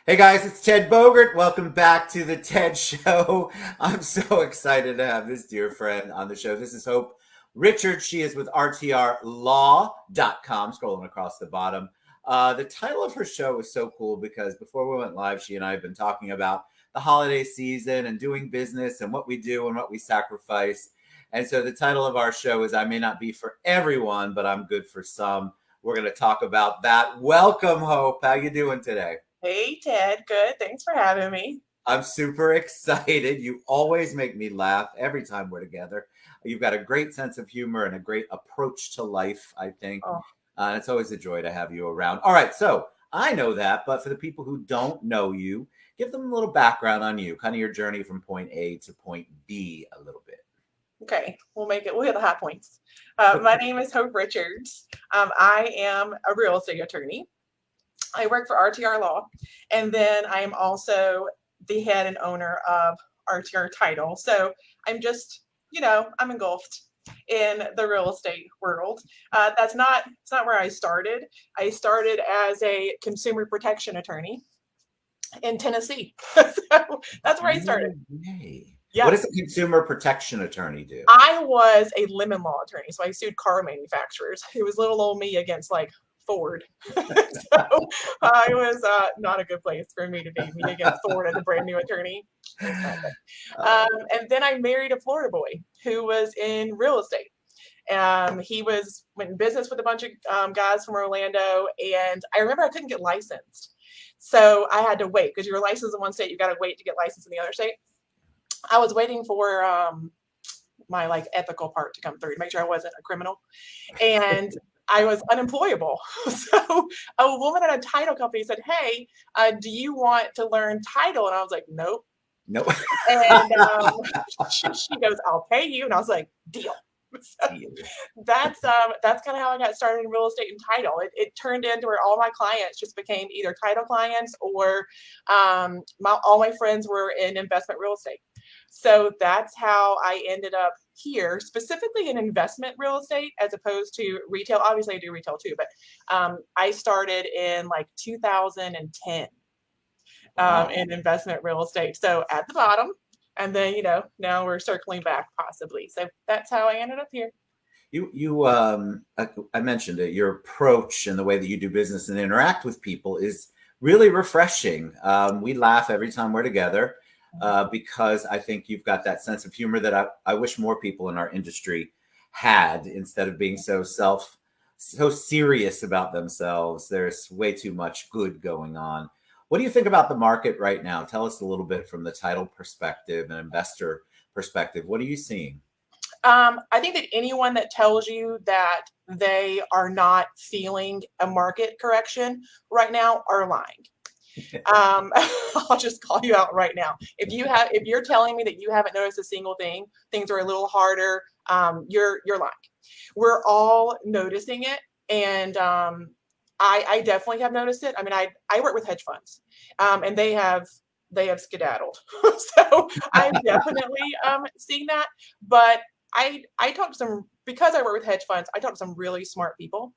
Hey guys, it's Ted Bogert. Welcome back to the TED Show. I'm so excited to have this dear friend on the show. This is Hope Richard. She is with RTRLaw.com, scrolling across the bottom. The title of her show is so cool because before we went live, she and I have been talking about the holiday season and doing business and what we do and what we sacrifice. And so the title of our show is I May Not Be for Everyone, but I'm Good for Some. We're going to talk about that. Welcome, Hope. How you doing today? Hey Ted, good. Thanks for having me. I'm super excited. You always make me laugh every time we're together. You've got a great sense of humor and a great approach to life, I think. Oh, It's always a joy to have you around. All right, so I know that, but for the people who don't know you, give them a little background on you, kind of your journey from point A to point B a little bit. okay. We'll make it. We'll hit the high points. My name is Hope Richards. I am a real estate attorney. I work for RTR Law, and then I am also the head and owner of RTR Title. So I'm just, I'm engulfed in the real estate world. It's not where I started. I started as a consumer protection attorney in Tennessee. So that's where I started. No way. What Yeah. does a consumer protection attorney do? I was a lemon law attorney, so I sued car manufacturers. It was little old me against like Ford. So I was not a good place for me to be, me against Ford as a brand new attorney. It was not good. Uh, And then I married a Florida boy who was in real estate. He went in business with a bunch of guys from Orlando, and I remember I couldn't get licensed, so I had to wait because you're licensed in one state, you got to wait to get licensed in the other state. I was waiting for my like ethical part to come through to make sure I wasn't a criminal. And I was unemployable. So a woman at a title company said, "Hey, do you want to learn title?" And I was like, "Nope." no. And she goes, "I'll pay you." And I was like, "Deal." So that's kind of how I got started in real estate and title. It turned into where all my clients just became either title clients or all my friends were in investment real estate. So that's how I ended up here, specifically in investment real estate as opposed to retail. Obviously, I do retail too, but I started in like 2010 Wow. in investment real estate. So at the bottom, and then now we're circling back possibly. So that's how I ended up here. I mentioned it. Your approach and the way that you do business and interact with people is really refreshing. We laugh every time we're together because I think you've got that sense of humor that I wish more people in our industry had instead of being so serious about themselves. There's way too much good going on. What do you think about the market right now? Tell us a little bit from the title perspective and investor perspective. What are you seeing? I think that anyone that tells you that they are not feeling a market correction right now are lying. I'll just call you out right now. If you're telling me that you haven't noticed a single thing, things are a little harder, you're lying. We're all noticing it, and I definitely have noticed it. I mean, I work with hedge funds, and they have skedaddled. So I'm definitely seeing that. But I talk to some, because I work with hedge funds, I talk to some really smart people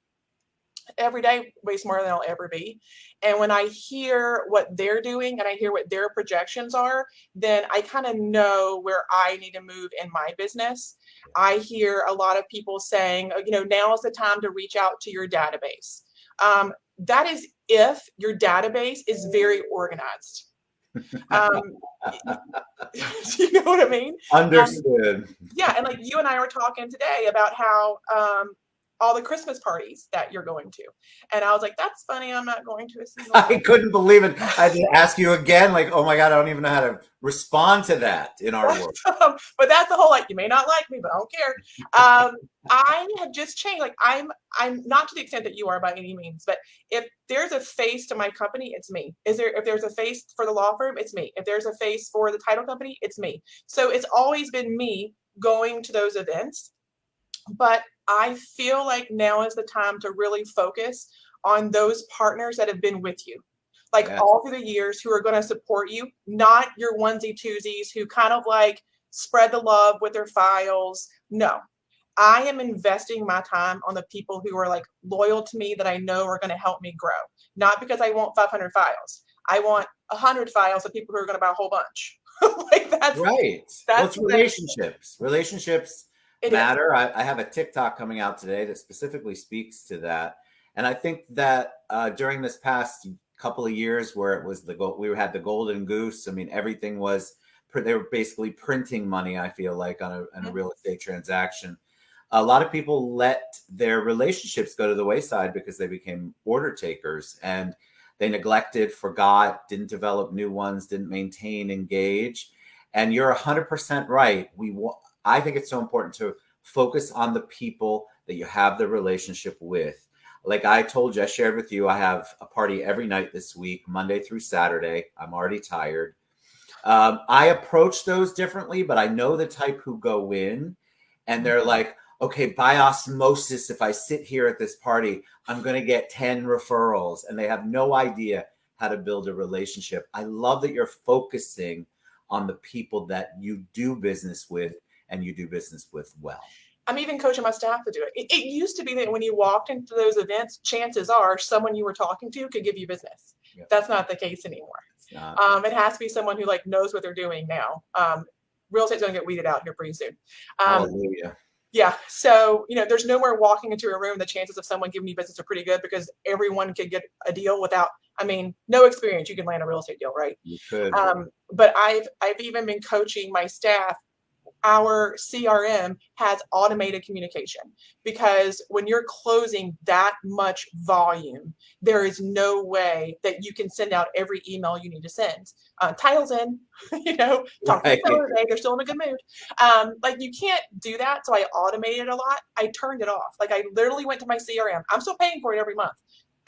every day, way smarter than I'll ever be. And when I hear what they're doing and I hear what their projections are, then I kind of know where I need to move in my business. I hear a lot of people saying, now is the time to reach out to your database. That is if your database is very organized. Um, do you know what I mean? Um, Understood. yeah, and like you and I were talking today about how all the Christmas parties that you're going to, and I was like, "That's funny. I'm not going to a single I one." couldn't believe it. I had to ask you again, like, oh my God, I don't even know how to respond to that in our world. But that's the whole like, you may not like me, but I don't care. I have just changed. Like I'm not to the extent that you are by any means, but if there's a face to my company, it's me. If there's a face for the law firm, it's me. If there's a face for the title company, it's me. So it's always been me going to those events. But I feel like now is the time to really focus on those partners that have been with you, like Yeah. all through the years, who are going to support you, not your onesie twosies who kind of like spread the love with their files. No, I am investing my time on the people who are like loyal to me that I know are going to help me grow, not because I want 500 files. I want 100 files of people who are going to buy a whole bunch. Like Right. Well, it's that's relationships. Relationships it is. matter. I have a TikTok coming out today that specifically speaks to that. And I think that during this past couple of years where it was we had the golden goose. I mean, everything was, they were basically printing money, I feel like, on a real estate transaction. A lot of people let their relationships go to the wayside because they became order takers and they neglected, forgot, didn't develop new ones, didn't maintain, engage. And you're 100% right. I think it's so important to focus on the people that you have the relationship with. Like I told you, I shared with you, I have a party every night this week, Monday through Saturday. I'm already tired. I approach those differently, but I know the type who go in and they're like, okay, by osmosis, if I sit here at this party, I'm going to get 10 referrals, and they have no idea how to build a relationship. I love that you're focusing on the people that you do business with and you do business with well. I'm even coaching my staff to do it. It used to be that when you walked into those events, chances are someone you were talking to could give you business. Yep. That's not the case anymore. It has to be someone who like knows what they're doing now. Real estate's going to get weeded out here pretty soon. Hallelujah. Yeah. So, there's no more walking into a room. The chances of someone giving you business are pretty good because everyone could get a deal without, no experience. You can land a real estate deal, right? You could. But I've even been coaching my staff. Our CRM has automated communication because when you're closing that much volume, there is no way that you can send out every email you need to send. Titles in, talk to them today, they're still in a good mood. Like you can't do that. So I automated a lot. I turned it off. Like I literally went to my CRM. I'm still paying for it every month.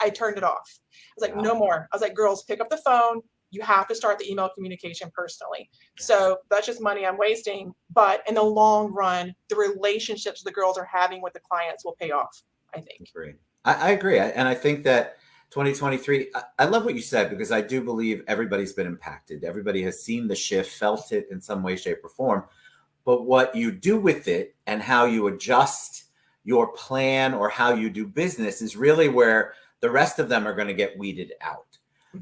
I turned it off. I was like, no more. I was like, girls, pick up the phone. You have to start the email communication personally. So that's just money I'm wasting. But in the long run, the relationships the girls are having with the clients will pay off, I think. I agree. And I think that 2023, I love what you said, because I do believe everybody's been impacted. Everybody has seen the shift, felt it in some way, shape, or form. But what you do with it and how you adjust your plan or how you do business is really where the rest of them are going to get weeded out.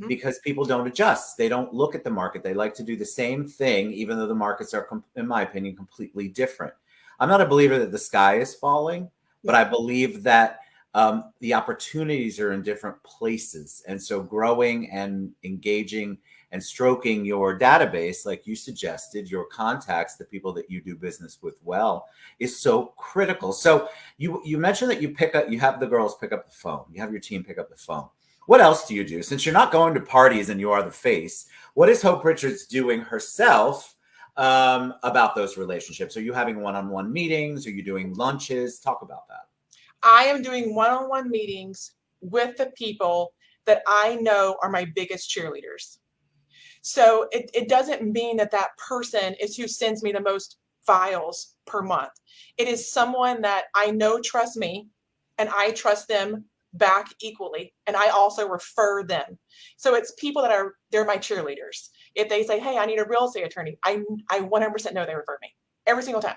Because people don't adjust. They don't look at the market. They like to do the same thing, even though the markets are, in my opinion, completely different. I'm not a believer that the sky is falling, but I believe that the opportunities are in different places. And so growing and engaging and stroking your database, like you suggested, your contacts, the people that you do business with well, is so critical. So you mentioned that you have the girls pick up the phone. You have your team pick up the phone. What else do you do? Since you're not going to parties and you are the face, what is Hope Richards doing herself about those relationships? Are you having one-on-one meetings? Are you doing lunches? Talk about that. I am doing one-on-one meetings with the people that I know are my biggest cheerleaders. So it doesn't mean that person is who sends me the most files per month. It is someone that I know trusts me and I trust them back equally, and I also refer them. So it's people that they're my cheerleaders. If they say, hey, I need a real estate attorney, I 100% know they refer me every single time.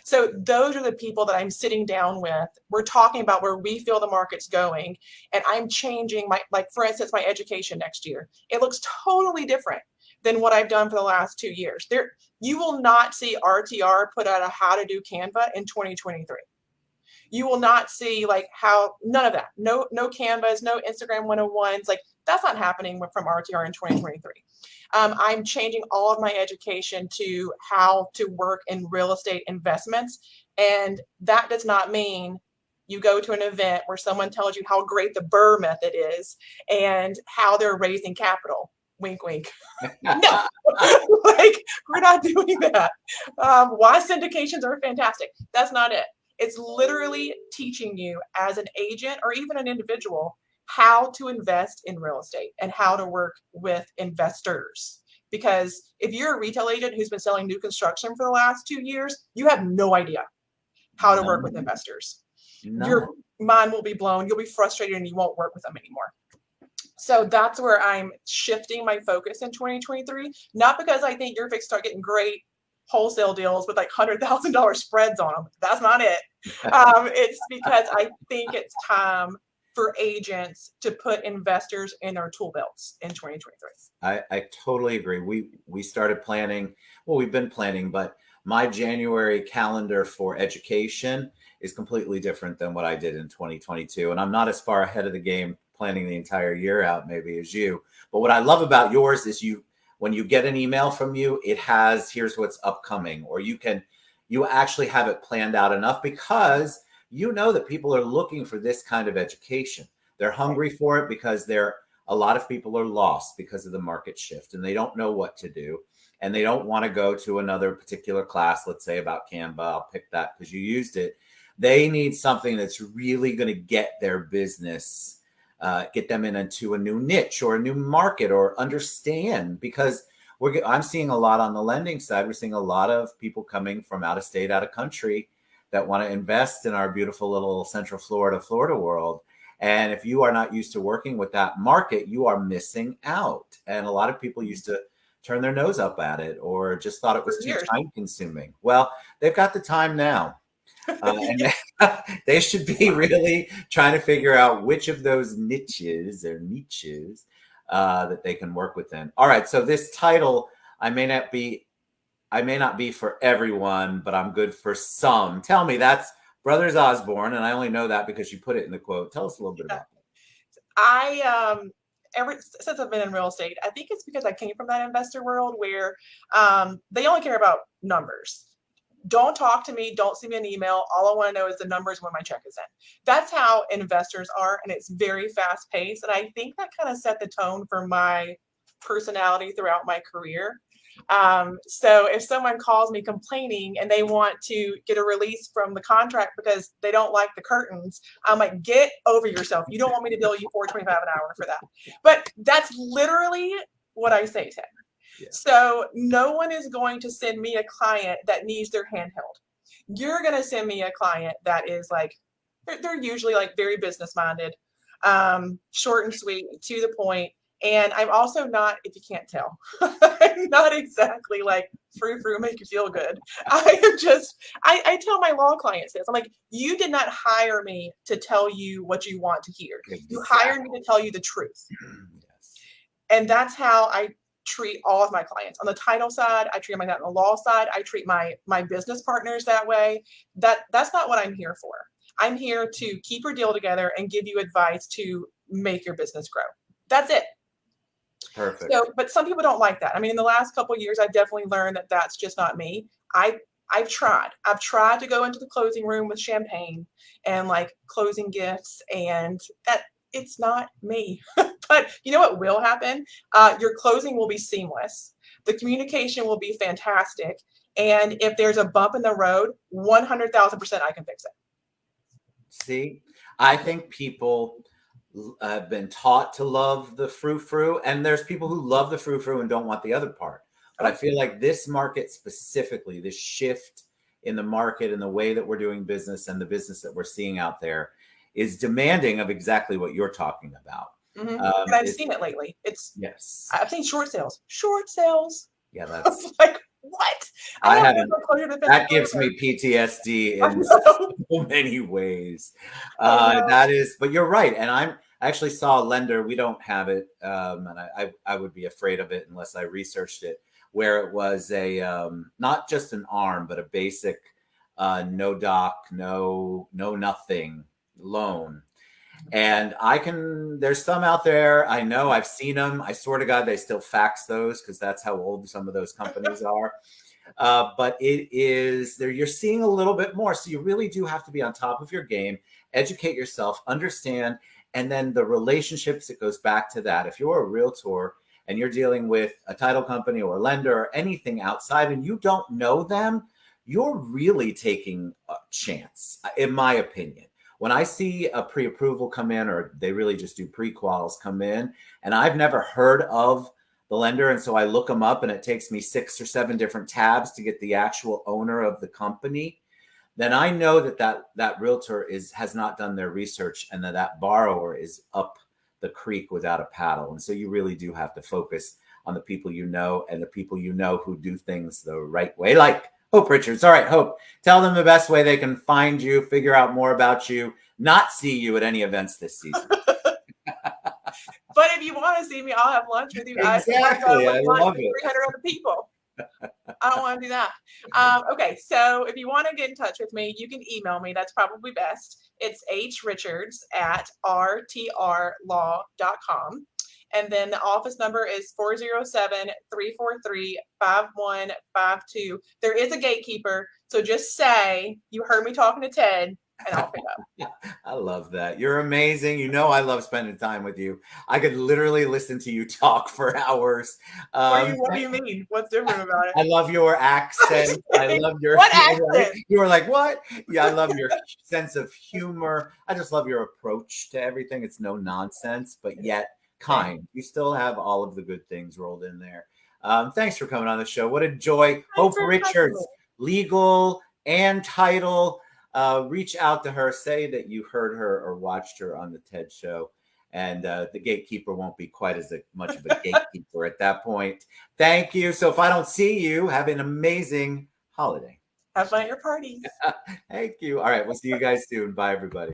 So those are the people that I'm sitting down with. We're talking about where we feel the market's going, and I'm changing for instance, my education next year. It looks totally different than what I've done for the last 2 years. You will not see RTR put out a how to do Canva in 2023. You will not see none of that. No Canvas, no Instagram 101s. That's not happening from RTR in 2023. I'm changing all of my education to how to work in real estate investments. And that does not mean you go to an event where someone tells you how great the Burr method is and how they're raising capital. Wink, wink. No, we're not doing that. Why syndications are fantastic. That's not it. It's literally teaching you as an agent or even an individual how to invest in real estate and how to work with investors. Because if you're a retail agent who's been selling new construction for the last 2 years, you have no idea how to work with investors. Your mind will be blown. You'll be frustrated and you won't work with them anymore. So that's where I'm shifting my focus in 2023. Not because I think you're fixed to start getting great wholesale deals with $100,000 spreads on them. That's not it. It's because I think it's time for agents to put investors in their tool belts in 2023. I totally agree. We started planning. Well, we've been planning, but my January calendar for education is completely different than what I did in 2022. And I'm not as far ahead of the game planning the entire year out maybe as you. But what I love about yours is when you get an email from you, it has here's what's upcoming, or you actually have it planned out enough because you know that people are looking for this kind of education. They're hungry for it because a lot of people are lost because of the market shift and they don't know what to do. And they don't want to go to another particular class, let's say about Canva. I'll pick that because you used it. They need something that's really going to get their business, get them into a new niche or a new market or understand, because I'm seeing a lot on the lending side. We're seeing a lot of people coming from out of state, out of country that want to invest in our beautiful little Central Florida world. And if you are not used to working with that market, you are missing out. And a lot of people used to turn their nose up at it or just thought it was too time consuming. Well, they've got the time now. And they should be really trying to figure out which of those niches that they can work within. All right. So this title, I may not be for everyone, but I'm good for some. Tell me, that's Brothers Osborne, and I only know that because you put it in the quote. Tell us a little bit about it. Ever since I've been in real estate, I think it's because I came from that investor world where they only care about numbers. Don't talk to me. Don't send me an email. All I want to know is the numbers when my check is in. That's how investors are, and it's very fast paced. And I think that kind of set the tone for my personality throughout my career. So if someone calls me complaining and they want to get a release from the contract because they don't like the curtains, I'm like, get over yourself. You don't want me to bill you $4.25 an hour for that. But that's literally what I say, Ted. Yeah. So no one is going to send me a client that needs their hand held. You're going to send me a client that is like, they're usually like very business minded, short and sweet, to the point. And I'm also not, if you can't tell, I'm not exactly like frou make you feel good. I tell my law clients this. I'm like, you did not hire me to tell you what you want to hear. Exactly. You hired me to tell you the truth. Yes. And that's how I treat all of my clients. On the title side, I treat them like that. On the law side, I treat my business partners that way. That's not what I'm here for. I'm here to keep your deal together and give you advice to make your business grow. That's it. Perfect. So, but some people don't like that. I mean, in the last couple of years, I've definitely learned that that's just not me. I've tried to go into the closing room with champagne and like closing gifts, and that it's not me. But you know what will happen? Your closing will be seamless. The communication will be fantastic. And if there's a bump in the road, 100,000% I can fix it. See, I think people have been taught to love the frou-frou, and there's people who love the frou-frou and don't want the other part. But I feel like this market specifically, this shift in the market and the way that we're doing business and the business that we're seeing out there is demanding of exactly what you're talking about. Mm-hmm. And I've seen it lately. Yes. I've seen short sales. Yeah, that's like, what? I haven't. That gives me PTSD in so many ways. That is, but you're right. And I actually saw a lender. We don't have it, and I would be afraid of it unless I researched it. Where it was a not just an ARM, but a basic no doc, no nothing loan. And there's some out there. I know I've seen them. I swear to God, they still fax those because that's how old some of those companies are. But you're seeing a little bit more. So you really do have to be on top of your game, educate yourself, understand, and then the relationships, it goes back to that. If you're a realtor and you're dealing with a title company or a lender or anything outside and you don't know them, you're really taking a chance, in my opinion. When I see a pre-approval come in, or they really just do pre-quals come in, and I've never heard of the lender, and so I look them up and it takes me 6 or 7 different tabs to get the actual owner of the company, then I know that realtor has not done their research and that borrower is up the creek without a paddle. And so you really do have to focus on the people you know and the people you know who do things the right way, like Hope Richards. All right, Hope, tell them the best way they can find you, figure out more about you, not see you at any events this season. But if you want to see me, I'll have lunch with you guys. Exactly. I love it. 300 other people. I don't want to do that. Okay, so if you want to get in touch with me, you can email me. That's probably best. It's hrichards@rtrlaw.com. And then the office number is 407-343-5152. There is a gatekeeper, so just say you heard me talking to Ted, and I'll pick up. I love that. You're amazing. You know, I love spending time with you. I could literally listen to you talk for hours. What do you mean? What's different about it? I love your accent. I love your What accent? You were like, what? Yeah, I love your sense of humor. I just love your approach to everything. It's no nonsense, but yet kind. You still have all of the good things rolled in there. Thanks for coming on the show. What a joy. Hope Richards, legal and title. Reach out to her, say that you heard her or watched her on the TED show, and the gatekeeper won't be quite as much of a gatekeeper at that point. Thank you. So if I don't see you, have an amazing holiday. Have fun at your parties. Thank you. All right, we'll see you guys soon. Bye, everybody.